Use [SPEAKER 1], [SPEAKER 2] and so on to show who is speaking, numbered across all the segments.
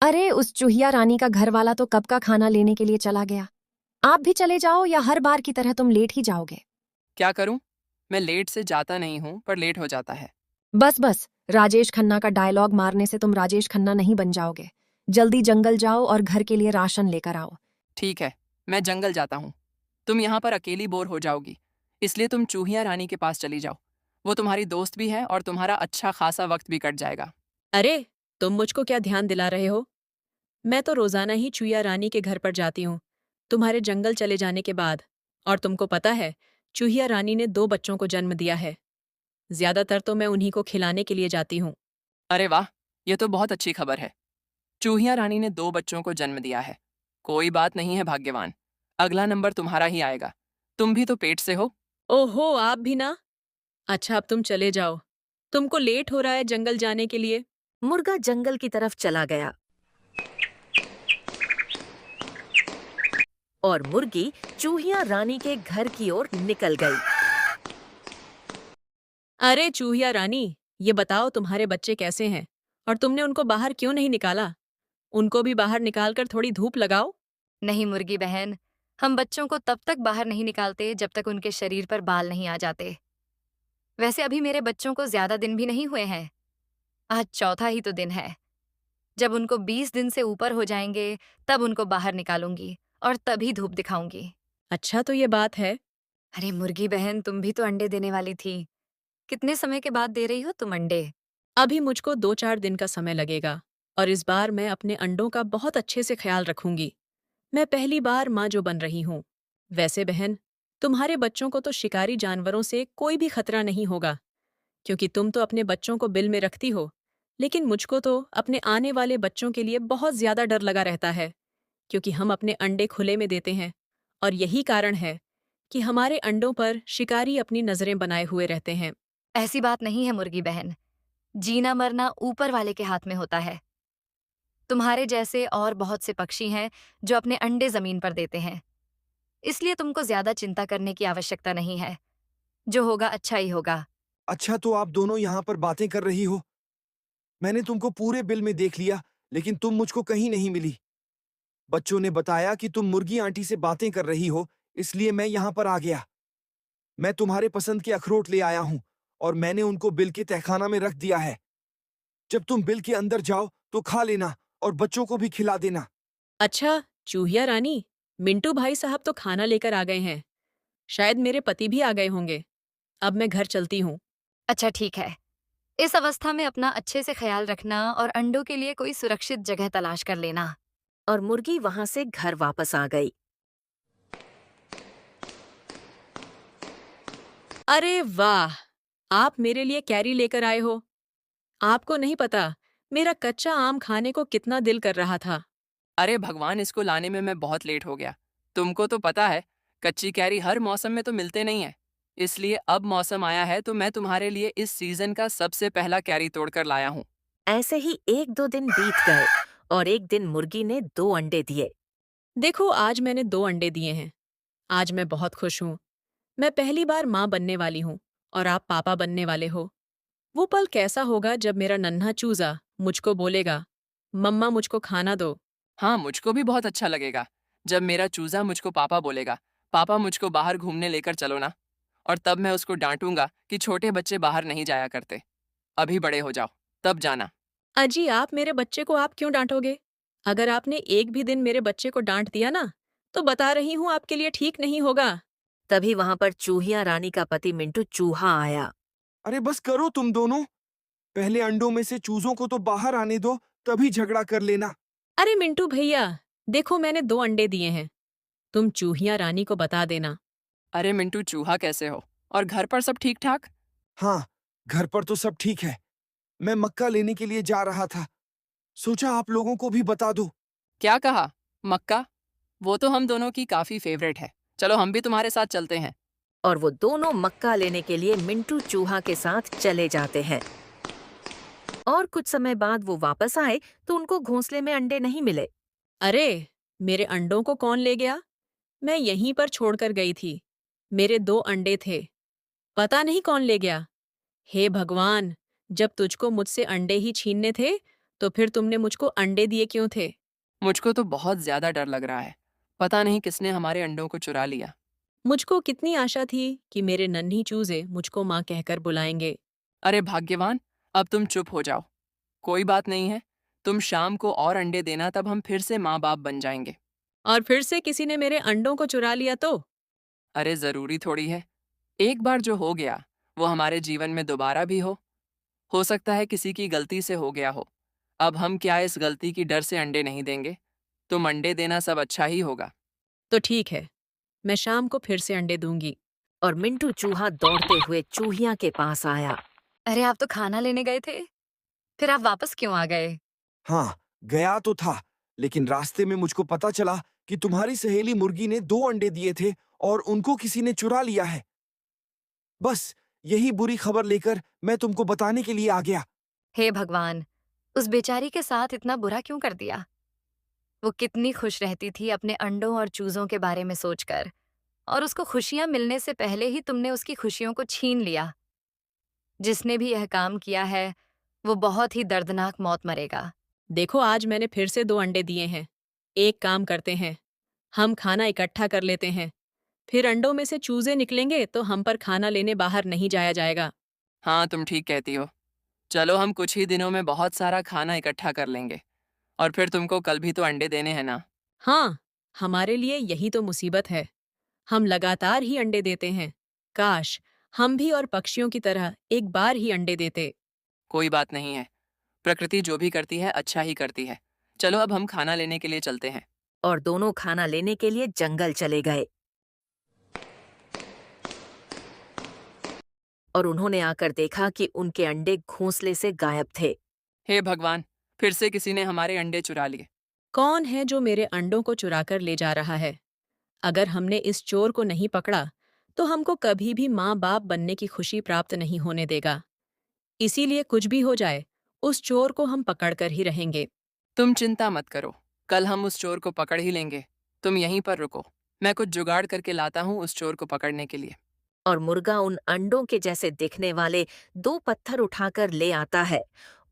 [SPEAKER 1] अरे उस चूहिया रानी का घर वाला तो कब का खाना लेने के लिए चला गया। आप भी चले जाओ या हर बार की तरह तुम लेट ही जाओगे।
[SPEAKER 2] क्या करूं? मैं लेट से जाता नहीं हूं पर लेट हो जाता है।
[SPEAKER 1] बस बस, राजेश खन्ना का डायलॉग मारने से तुम राजेश खन्ना नहीं बन जाओगे। जल्दी जंगल जाओ और घर के लिए राशन लेकर आओ।
[SPEAKER 2] ठीक है, मैं जंगल जाता हूं। तुम यहाँ पर अकेली बोर हो जाओगी, इसलिए तुम चूहिया रानी के पास चली जाओ। वो तुम्हारी दोस्त भी है और तुम्हारा अच्छा खासा वक्त भी कट जाएगा।
[SPEAKER 3] अरे, तुम मुझको क्या ध्यान दिला रहे हो? मैं तो रोजाना ही चूया रानी के घर पर जाती हूँ, तुम्हारे जंगल चले जाने के बाद। और तुमको पता है, चूहिया रानी ने 2 बच्चों को जन्म दिया है। ज्यादातर तो मैं उन्हीं को खिलाने के लिए जाती हूँ।
[SPEAKER 2] अरे वाह, ये तो बहुत अच्छी खबर है। चूहिया रानी ने 2 बच्चों को जन्म दिया है। कोई बात नहीं है भाग्यवान, अगला नंबर तुम्हारा ही आएगा। तुम भी तो पेट से हो।
[SPEAKER 3] ओहो, आप भी ना? अच्छा, अब तुम चले जाओ। तुमको लेट हो रहा है जंगल जाने के लिए।
[SPEAKER 4] मुर्गा जंगल की तरफ चला गया और मुर्गी चूहिया रानी के घर की ओर निकल गई।
[SPEAKER 3] अरे चूहिया रानी, ये बताओ तुम्हारे बच्चे कैसे हैं? और तुमने उनको बाहर क्यों नहीं निकाला? उनको भी बाहर निकालकर थोड़ी धूप लगाओ।
[SPEAKER 5] नहीं मुर्गी बहन, हम बच्चों को तब तक बाहर नहीं निकालते जब तक उनके शरीर पर बाल नहीं आ जाते। वैसे अभी मेरे बच्चों को ज्यादा दिन भी नहीं हुए हैं। आज चौथा ही तो दिन है। जब उनको 20 दिन से ऊपर हो जाएंगे तब उनको बाहर निकालूंगी और तभी धूप दिखाऊंगी।
[SPEAKER 3] अच्छा, तो ये बात है।
[SPEAKER 5] अरे मुर्गी बहन, तुम भी तो अंडे देने वाली थी। कितने समय के बाद दे रही हो तुम अंडे?
[SPEAKER 3] अभी मुझको 2-4 दिन का समय लगेगा और इस बार मैं अपने अंडों का बहुत अच्छे से ख्याल रखूंगी। मैं पहली बार माँ जो बन रही हूँ। वैसे बहन, तुम्हारे बच्चों को तो शिकारी जानवरों से कोई भी खतरा नहीं होगा, क्योंकि तुम तो अपने बच्चों को बिल में रखती हो। लेकिन मुझको तो अपने आने वाले बच्चों के लिए बहुत ज्यादा डर लगा रहता है, क्योंकि हम अपने अंडे खुले में देते हैं और यही कारण है कि हमारे अंडों पर शिकारी अपनी नजरें बनाए हुए रहते हैं।
[SPEAKER 5] ऐसी बात नहीं है मुर्गी बहन। जीना मरना ऊपर वाले के हाथ में होता है। तुम्हारे जैसे और बहुत से पक्षी हैं जो अपने अंडे जमीन पर देते हैं। इसलिए तुमको ज्यादा चिंता करने की आवश्यकता नहीं है। जो होगा अच्छा ही होगा।
[SPEAKER 6] अच्छा, तो आप दोनों यहाँ पर बातें कर रही हो। मैंने तुमको पूरे बिल में देख लिया, लेकिन तुम मुझको कहीं नहीं मिली। बच्चों ने बताया कि तुम मुर्गी आंटी से बातें कर रही हो, इसलिए मैं यहाँ पर आ गया। मैं तुम्हारे पसंद के अखरोट ले आया हूँ और मैंने उनको बिल के तहखाना में रख दिया है। जब तुम बिल के अंदर जाओ तो खा लेना और बच्चों को भी खिला देना।
[SPEAKER 3] अच्छा, चूहिया रानी, मिंटू भाई साहब तो खाना लेकर आ गए हैं। शायद मेरे पति भी आ गए होंगे। अब मैं घर चलती हूँ।
[SPEAKER 5] अच्छा ठीक है। इस अवस्था में अपना अच्छे से ख्याल रखना और अंडों के लिए कोई सुरक्षित जगह तलाश कर लेना।
[SPEAKER 4] और मुर्गी वहां से घर वापस आ गई।
[SPEAKER 3] अरे वाह! आप मेरे लिए कैरी लेकर आए हो। आपको नहीं पता, मेरा कच्चा आम खाने को कितना दिल कर रहा था।
[SPEAKER 2] अरे भगवान, इसको लाने में मैं बहुत लेट हो गया। तुमको तो पता है, कच्ची कैरी हर मौसम में तो मिलते नहीं है। इसलिए अब मौसम आया है तो मैं तुम्हारे लिए इस सीजन का सबसे पहला कैरी तोड़कर लाया हूँ।
[SPEAKER 4] ऐसे ही 1-2 दिन बीत गए और एक दिन मुर्गी ने 2 अंडे दिए।
[SPEAKER 3] देखो, आज मैंने 2 अंडे दिए हैं। आज मैं बहुत खुश हूँ। मैं पहली बार माँ बनने वाली हूँ और आप पापा बनने वाले हो। वो पल कैसा होगा जब मेरा नन्हा चूजा मुझको बोलेगा, मम्मा मुझको खाना दो।
[SPEAKER 2] हाँ, मुझको भी बहुत अच्छा लगेगा जब मेरा चूजा मुझको पापा बोलेगा, पापा मुझको बाहर घूमने लेकर चलो ना। और तब मैं उसको डांटूंगा कि छोटे बच्चे बाहर नहीं जाया करते। अभी बड़े हो जाओ, तब जाना।
[SPEAKER 3] अजी, आप मेरे बच्चे को आप क्यों डांटोगे? अगर आपने एक भी दिन मेरे बच्चे को डांट दिया ना, तो बता रही हूँ आपके लिए ठीक नहीं होगा।
[SPEAKER 4] तभी वहां पर चूहिया रानी का पति मिंटू चूहा आया।
[SPEAKER 6] अरे बस करो तुम दोनों। पहले अंडों में से चूजों को तो बाहर आने दो, तभी झगड़ा कर लेना।
[SPEAKER 3] अरे मिंटू भैया, देखो मैंने 2 अंडे दिए हैं। तुम चूहिया रानी को बता देना।
[SPEAKER 2] अरे मिंटू, चूहा कैसे हो? और घर पर सब ठीक ठाक?
[SPEAKER 6] हाँ, घर पर तो सब ठीक है। मैं मक्का लेने के लिए जा रहा था, सोचा आप लोगों को भी बता दो।
[SPEAKER 2] क्या कहा? मक्का? वो तो हम दोनों की काफी फेवरेट है। चलो हम भी तुम्हारे साथ चलते हैं।
[SPEAKER 4] और वो दोनों मक्का लेने के लिए मिंटू चूहा के साथ चले जाते हैं। और कुछ समय बाद वो वापस आए तो उनको घोंसले में अंडे नहीं मिले।
[SPEAKER 3] अरे, मेरे अंडों को कौन ले गया? मैं यहीं पर छोड़कर गई थी। मेरे 2 अंडे थे। पता नहीं कौन ले गया। हे भगवान! जब तुझको मुझसे अंडे ही छीनने थे, तो फिर तुमने मुझको अंडे दिए क्यों थे?
[SPEAKER 2] मुझको तो बहुत ज्यादा डर लग रहा है। पता नहीं किसने हमारे अंडों को चुरा लिया।
[SPEAKER 3] मुझको कितनी आशा थी कि मेरे नन्ही चूजे मुझको माँ कहकर बुलाएंगे।
[SPEAKER 2] अरे भाग्यवान, अब तुम चुप हो जाओ। कोई बात नहीं है, तुम शाम को और अंडे देना, तब हम फिर से माँ बाप बन जाएंगे।
[SPEAKER 3] और फिर से किसी ने मेरे अंडों को चुरा लिया तो?
[SPEAKER 2] अरे जरूरी थोड़ी है, एक बार जो हो गया वो हमारे जीवन में दोबारा भी हो सकता है किसी की गलती से हो गया हो। अब हम क्या इस गलती की डर से अंडे नहीं देंगे? तुम अंडे देना, सब अच्छा ही होगा।
[SPEAKER 3] तो ठीक है, मैं शाम को फिर से अंडे दूंगी।
[SPEAKER 4] और मिंटू चूहा दौड़ते हुए चूहिया के पास आया।
[SPEAKER 5] अरे आप तो खाना लेने गए थे, फिर आप वापस क्यों आ गए?
[SPEAKER 6] हाँ, गया तो था, लेकिन रास्ते में मुझको पता चला कि तुम्हारी सहेली मुर्गी ने 2 अंडे दिए थे और उनको किसी ने चुरा लिया है। बस यही बुरी खबर लेकर मैं तुमको बताने के लिए आ गया।
[SPEAKER 5] हे भगवान, उस बेचारी के साथ इतना बुरा क्यों कर दिया? वो कितनी खुश रहती थी अपने अंडों और चूजों के बारे में सोचकर, और उसको खुशियां मिलने से पहले ही तुमने उसकी खुशियों को छीन लिया। जिसने भी यह काम किया है, वो बहुत ही दर्दनाक मौत मरेगा।
[SPEAKER 3] देखो, आज मैंने फिर से 2 अंडे दिए हैं। एक काम करते हैं, हम खाना इकट्ठा कर लेते हैं। फिर अंडों में से चूजे निकलेंगे तो हम पर खाना लेने बाहर नहीं जाया जाएगा।
[SPEAKER 2] हाँ, तुम ठीक कहती हो। चलो, हम कुछ ही दिनों में बहुत सारा खाना इकट्ठा कर लेंगे, और फिर तुमको कल भी तो अंडे देने हैं ना।
[SPEAKER 3] हाँ, हमारे लिए यही तो मुसीबत है। हम लगातार ही अंडे देते हैं। काश हम भी और पक्षियों की तरह एक बार ही अंडे देते।
[SPEAKER 2] कोई बात नहीं है, प्रकृति जो भी करती है अच्छा ही करती है। चलो, अब हम खाना लेने के लिए चलते हैं।
[SPEAKER 4] और दोनों खाना लेने के लिए जंगल चले गए। और उन्होंने आकर देखा कि उनके अंडे घोंसले से गायब थे।
[SPEAKER 2] हे भगवान, फिर से किसी ने हमारे अंडे चुरा लिए।
[SPEAKER 3] कौन है जो मेरे अंडों को चुराकर ले जा रहा है? अगर हमने इस चोर को नहीं पकड़ा, तो हमको कभी भी माँ-बाप बनने की खुशी प्राप्त नहीं होने देगा। इसीलिए कुछ भी हो जाए, उस चोर को हम पकड़कर ही रहेंगे।
[SPEAKER 2] तुम चिंता मत करो, कल हम उस चोर को पकड़ ही लेंगे। तुम यहीं पर रुको, मैं कुछ जुगाड़ करके लाता हूँ उस चोर को पकड़ने के लिए।
[SPEAKER 4] और मुर्गा उन अंडों के जैसे दिखने वाले 2 पत्थर उठाकर ले आता है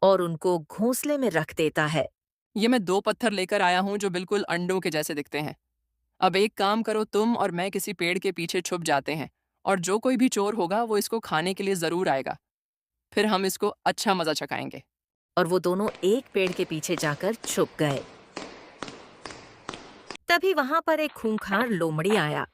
[SPEAKER 4] और उनको घोंसले में रख देता है।
[SPEAKER 2] ये मैं 2 पत्थर लेकर आया हूँ जो बिल्कुल अंडों के जैसे दिखते हैं। अब एक काम करो, तुम और मैं किसी पेड़ के पीछे छुप जाते हैं, और जो कोई भी चोर होगा वो इसको खाने के लिए जरूर आएगा। फिर हम इसको अच्छा मजा चखाएंगे।
[SPEAKER 4] और वो दोनों एक पेड़ के पीछे जाकर छुप गए। तभी वहां पर एक खूंखार लोमड़ी आया।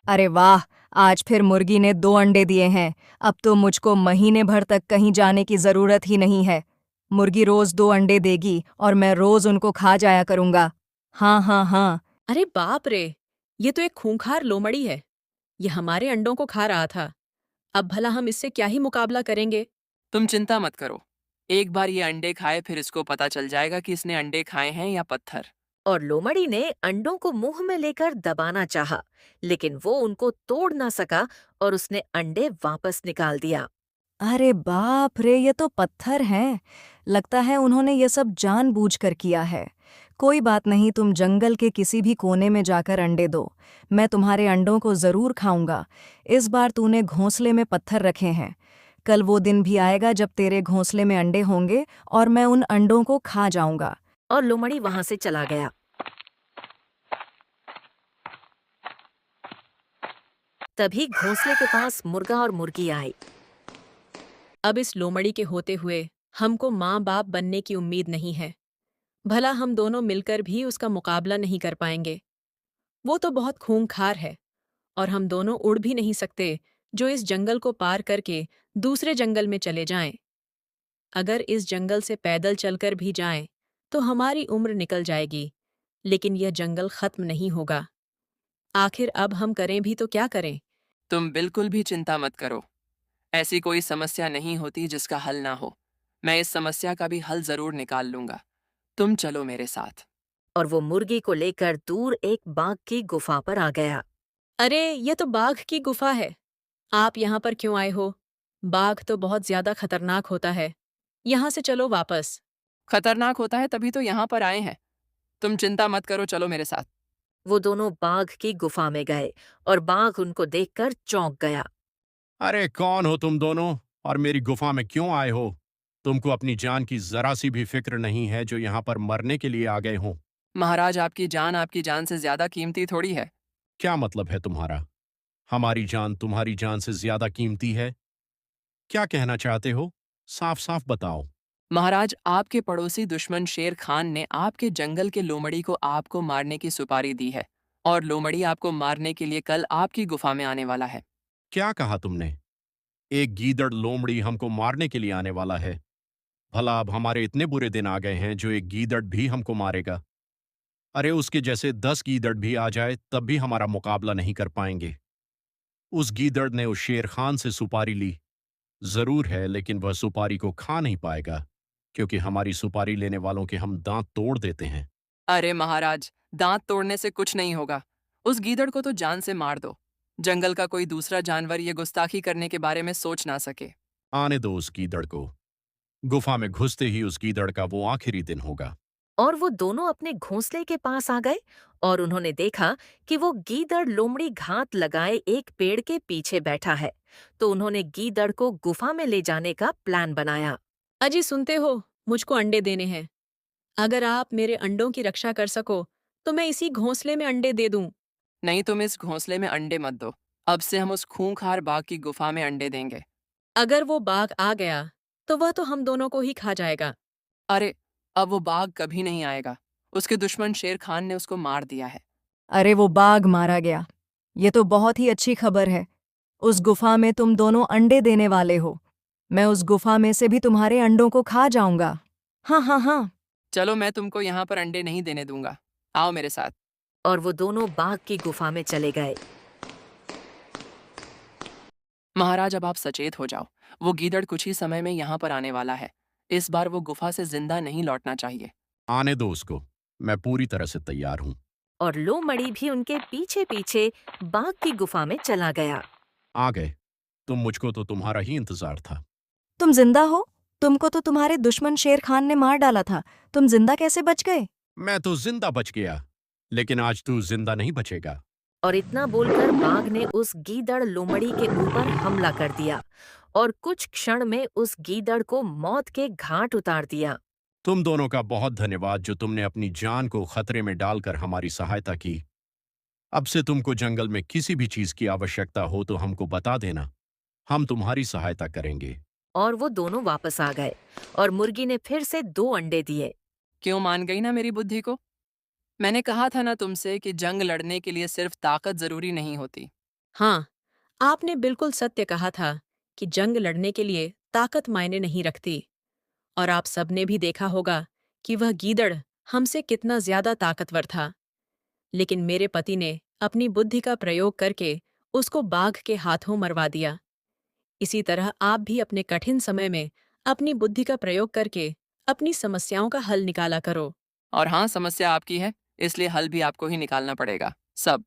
[SPEAKER 1] अरे वाह, आज फिर मुर्गी ने 2 अंडे दिए हैं। अब तो मुझको महीने भर तक कहीं जाने की जरूरत ही नहीं है। मुर्गी रोज 2 अंडे देगी और मैं रोज उनको खा जाया करूंगा। हाँ हाँ हाँ।
[SPEAKER 3] अरे बाप रे! ये तो एक खूंखार लोमड़ी है। ये हमारे अंडों को खा रहा था। अब भला हम इससे क्या ही मुकाबला करेंगे?
[SPEAKER 2] तुम चिंता मत करो, एक बार ये अंडे खाए फिर इसको पता चल जाएगा कि इसने अंडे खाए हैं या पत्थर।
[SPEAKER 4] और लोमड़ी ने अंडों को मुंह में लेकर दबाना चाहा, लेकिन वो उनको तोड़ ना सका और उसने अंडे वापस निकाल दिया।
[SPEAKER 1] अरे बाप रे, ये तो पत्थर हैं। लगता है उन्होंने ये सब जानबूझकर किया है। कोई बात नहीं, तुम जंगल के किसी भी कोने में जाकर अंडे दो। मैं तुम्हारे अंडों को जरूर खाऊंगा। इस बार तूने घोंसले में पत्थर रखे हैं। कल वो दिन भी आएगा जब तेरे घोंसले में अंडे होंगे और मैं उन अंडों को खा जाऊंगा।
[SPEAKER 4] और लोमड़ी वहां से चला गया। तभी घोंसले के पास मुर्गा और मुर्गी आई।
[SPEAKER 3] अब इस लोमड़ी के होते हुए हमको माँ-बाप बनने की उम्मीद नहीं है। भला हम दोनों मिलकर भी उसका मुकाबला नहीं कर पाएंगे। वो तो बहुत खूंखार है, और हम दोनों उड़ भी नहीं सकते जो इस जंगल को पार करके दूसरे जंगल में चले जाएं। अगर इस जंगल से पैदल चलकर भी जाएं, तो हमारी उम्र निकल जाएगी, लेकिन यह जंगल खत्म नहीं होगा। आखिर अब हम करें भी तो क्या करें?
[SPEAKER 2] तुम बिल्कुल भी चिंता मत करो, ऐसी कोई समस्या नहीं होती जिसका हल ना हो। मैं इस समस्या का भी हल जरूर निकाल लूंगा। तुम चलो मेरे साथ।
[SPEAKER 4] और वो मुर्गी को लेकर दूर एक बाघ की गुफा पर आ गया।
[SPEAKER 3] अरे, ये तो बाघ की गुफा है। आप यहाँ पर क्यों आए हो? बाघ तो बहुत ज्यादा खतरनाक होता है। यहाँ से चलो वापस।
[SPEAKER 2] खतरनाक होता है तभी तो यहाँ पर आए हैं। तुम चिंता मत करो, चलो मेरे साथ।
[SPEAKER 4] वो दोनों बाघ की गुफा में गए और बाघ उनको देखकर चौंक गया।
[SPEAKER 7] अरे कौन हो तुम दोनों और मेरी गुफा में क्यों आए हो? तुमको अपनी जान की जरा सी भी फिक्र नहीं है जो यहाँ पर मरने के लिए आ गए हो।
[SPEAKER 2] महाराज, आपकी जान से ज्यादा कीमती थोड़ी है।
[SPEAKER 7] क्या मतलब है तुम्हारा? हमारी जान तुम्हारी जान से ज्यादा कीमती है? क्या कहना चाहते हो? साफ साफ बताओ।
[SPEAKER 2] महाराज, आपके पड़ोसी दुश्मन शेर खान ने आपके जंगल के लोमड़ी को आपको मारने की सुपारी दी है, और लोमड़ी आपको मारने के लिए कल आपकी गुफा में आने वाला है।
[SPEAKER 7] क्या कहा तुमने? एक गीदड़ लोमड़ी हमको मारने के लिए आने वाला है? भला अब हमारे इतने बुरे दिन आ गए हैं जो एक गीदड़ भी हमको मारेगा? अरे उसके जैसे 10 गीदड़ भी आ जाए तब भी हमारा मुकाबला नहीं कर पाएंगे। उस गीदड़ ने उस शेर खान से सुपारी ली, जरूर है, लेकिन वह सुपारी को खा नहीं पाएगा, क्योंकि हमारी सुपारी लेने वालों के हम दांत तोड़ देते हैं।
[SPEAKER 2] अरे महाराज, दांत तोड़ने से कुछ नहीं होगा। उस गीदड़ को तो जान से मार दो। जंगल का कोई दूसरा जानवर ये गुस्ताखी करने के बारे में सोच ना सके।
[SPEAKER 7] आने दो उस गीदड़ को। गुफा में घुसते ही उस गीदड़ का वो आखिरी दिन होगा।
[SPEAKER 4] और वो दोनों अपने घोंसले के पास आ गए और उन्होंने देखा कि वो गीदड़ लोमड़ी घात लगाए एक पेड़ के पीछे बैठा है। तो उन्होंने गीदड़ को गुफा में ले जाने का प्लान बनाया।
[SPEAKER 3] अजी सुनते हो, मुझको अंडे देने हैं। अगर आप मेरे अंडों की रक्षा कर सको तो मैं इसी घोंसले में अंडे दे दूं।
[SPEAKER 2] नहीं, तुम इस घोंसले में अंडे मत दो। अब से हम उस खूंखार बाघ की गुफा में अंडे देंगे।
[SPEAKER 3] अगर वो बाघ आ गया तो वह तो हम दोनों को ही खा जाएगा।
[SPEAKER 2] अरे, अब वो बाघ कभी नहीं आएगा। उसके दुश्मन शेर खान ने उसको मार दिया है।
[SPEAKER 1] अरे वो बाघ मारा गया, ये तो बहुत ही अच्छी खबर है। उस गुफा में तुम दोनों अंडे देने वाले हो। मैं उस गुफा में से भी तुम्हारे अंडों को खा जाऊंगा। हाँ हाँ हाँ।
[SPEAKER 2] चलो, मैं तुमको यहाँ पर अंडे नहीं देने दूंगा। आओ मेरे साथ।
[SPEAKER 4] और वो दोनों बाघ की गुफा में चले गए।
[SPEAKER 2] महाराज, अब आप सचेत हो जाओ। वो गीदड़ कुछ ही समय में यहाँ पर आने वाला है। इस बार वो गुफा से जिंदा नहीं लौटना चाहिए।
[SPEAKER 7] आने दो उसको, मैं पूरी तरह से तैयार हूं।
[SPEAKER 4] और लोमड़ी भी उनके पीछे पीछे बाघ की गुफा में चला गया।
[SPEAKER 7] आ गए। मुझको तो तुम्हारा ही इंतजार था।
[SPEAKER 1] तुम जिंदा हो? तुमको तो तुम्हारे दुश्मन शेर खान ने मार डाला था। तुम जिंदा कैसे बच गए?
[SPEAKER 7] मैं तो जिंदा बच गया, लेकिन आज तू जिंदा नहीं बचेगा।
[SPEAKER 4] और इतना बोलकर बाघ ने उस गीदड़ लोमड़ी के ऊपर हमला कर दिया और कुछ क्षण में उस गीदड़ को मौत के घाट उतार दिया।
[SPEAKER 7] तुम दोनों का बहुत धन्यवाद जो तुमने अपनी जान को खतरे में डालकर हमारी सहायता की। अब से तुमको जंगल में किसी भी चीज की आवश्यकता हो तो हमको बता देना, हम तुम्हारी सहायता करेंगे।
[SPEAKER 4] और वो दोनों वापस आ गए और मुर्गी ने फिर से 2 अंडे दिए।
[SPEAKER 2] क्यों मान गई ना मेरी बुद्धि को? मैंने कहा था ना तुमसे कि जंग लड़ने के लिए सिर्फ ताकत जरूरी नहीं होती।
[SPEAKER 3] हाँ, आपने बिल्कुल सत्य कहा था कि जंग लड़ने के लिए ताकत मायने नहीं रखती। और आप सबने भी देखा होगा कि वह गीदड़ हमसे कितना ज्यादा ताकतवर था। लेकिन मेरे पति ने अपनी बुद्धि का प्रयोग करके उसको बाघ के हाथों मरवा दिया। इसी तरह आप भी अपने कठिन समय में अपनी बुद्धि का प्रयोग करके अपनी समस्याओं का हल निकाला करो।
[SPEAKER 2] और हाँ, समस्या आपकी है, इसलिए हल भी आपको ही निकालना पड़ेगा। सब